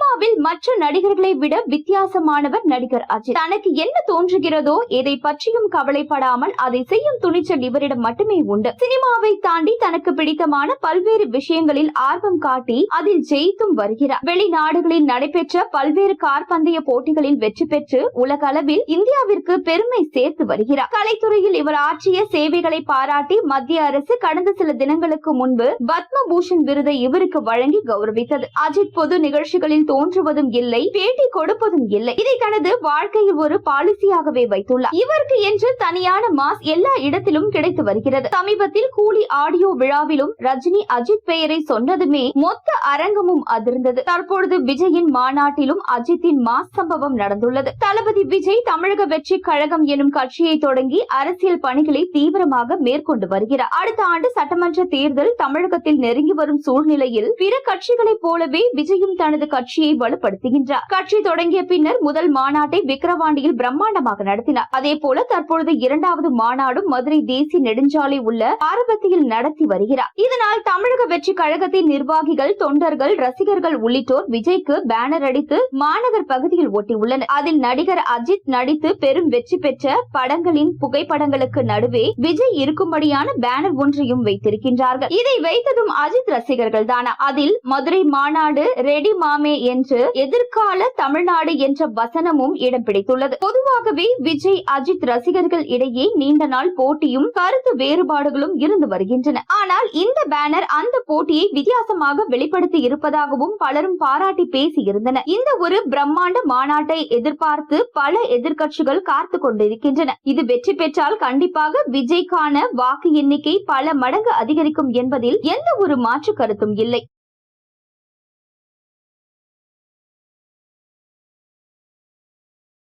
சினிமாவில் மற்ற நடிகர்களை விட வித்தியாசமானவர் நடிகர் அஜித். தனக்கு என்ன தோன்றுகிறதோ எதை பற்றியும் கவலைப்படாமல் அதை செய்யும் துணிச்சல் இவரிடம் மட்டுமே உண்டு. சினிமாவை தாண்டி தனக்கு பிடித்தமான பல்வேறு விஷயங்களில் ஆர்வம் காட்டி அதில் ஜெயித்தும் வருகிறார். வெளிநாடுகளில் நடைபெற்ற பல்வேறு கார் பந்தய போட்டிகளில் வெற்றி பெற்று உலக அளவில் இந்தியாவிற்கு பெருமை சேர்த்து வருகிறார். கலைத்துறையில் இவர் ஆற்றிய சேவைகளை பாராட்டி மத்திய அரசு கடந்த சில தினங்களுக்கு முன்பு பத்ம பூஷன் விருதை இவருக்கு வழங்கி கௌரவித்தது. அஜித் பொது நிகழ்ச்சிகளில் தோன்றுவதும் இல்லை, பேட்டி கொடுப்பதும் இல்லை. இதை தனது வாழ்க்கையில் ஒரு பாலிசியாகவே வைத்துள்ளார். இவருக்கு என்று தனியான மாஸ் எல்லா இடத்திலும் கிடைத்து வருகிறது. சமீபத்தில் கூலி ஆடியோ விழாவிலும் ரஜினி அஜித் பெயரை சொன்னதுமே மொத்த அரங்கமும் அதிர்ந்தது. தற்பொழுது விஜயின் மாநாட்டிலும் அஜித்தின் மாஸ் சம்பவம் நடந்துள்ளது. தளபதி விஜய் தமிழக வெற்றி கழகம் எனும் கட்சியை தொடங்கி அரசியல் பணிகளை தீவிரமாக மேற்கொண்டு வருகிறார். அடுத்த ஆண்டு சட்டமன்ற தேர்தல் தமிழகத்தில் நெருங்கி வரும் சூழ்நிலையில் பிற கட்சிகளைப் போலவே விஜயும் தனது கட்சியை வலுப்படுத்துகின்றார். கட்சி தொடங்கிய பின்னர் முதல் மாநாட்டை விக்கிரவாண்டியில் பிரம்மாண்டமாக நடத்தினார். அதே போல தற்பொழுது இரண்டாவது மாநாடும் மதுரை தேசிய நெடுஞ்சாலை உள்ள ஆரம்பத்தில் நடத்தி வருகிறார். இதனால் தமிழக வெற்றி கழகத்தின் நிர்வாகிகள், தொண்டர்கள், ரசிகர்கள் உள்ளிட்டோர் விஜய்க்கு பேனர் அடித்து மாநகர் பகுதியில் ஒட்டியுள்ளனர். அதில் நடிகர் அஜித் நடித்து பெரும் வெற்றி பெற்ற படங்களின் புகைப்படங்களுக்கு நடுவே விஜய் இருக்கும்படியான பேனர் ஒன்றையும் வைத்திருக்கின்றார்கள். இதை வைத்ததும் அஜித் ரசிகர்கள் தானா? அதில் மதுரை மாநாடு ரெடி மாமே என்று எதிர்கால தமிழ்நாடு என்ற வசனமும் இடம் பிடித்துள்ளது. பொதுவாகவே விஜய் அஜித் ரசிகர்கள் இடையே நீண்ட நாள் போட்டியும் கருத்து வேறுபாடுகளும் இருந்து வருகின்றன. ஆனால் இந்த பேனர் அந்த போட்டியை வித்தியாசமாக வெளிப்படுத்தி இருப்பதாகவும் பலரும் பாராட்டி பேசி இருந்தனர். இந்த ஒரு பிரம்மாண்ட மாநாட்டை எதிர்பார்த்து பல எதிர்க்கட்சிகள் காத்து கொண்டிருக்கின்றன. இது வெற்றி பெற்றால் கண்டிப்பாக விஜய்க்கான வாக்கு எண்ணிக்கை பல மடங்கு அதிகரிக்கும் என்பதில் எந்த ஒரு மாற்று கருத்தும் இல்லை.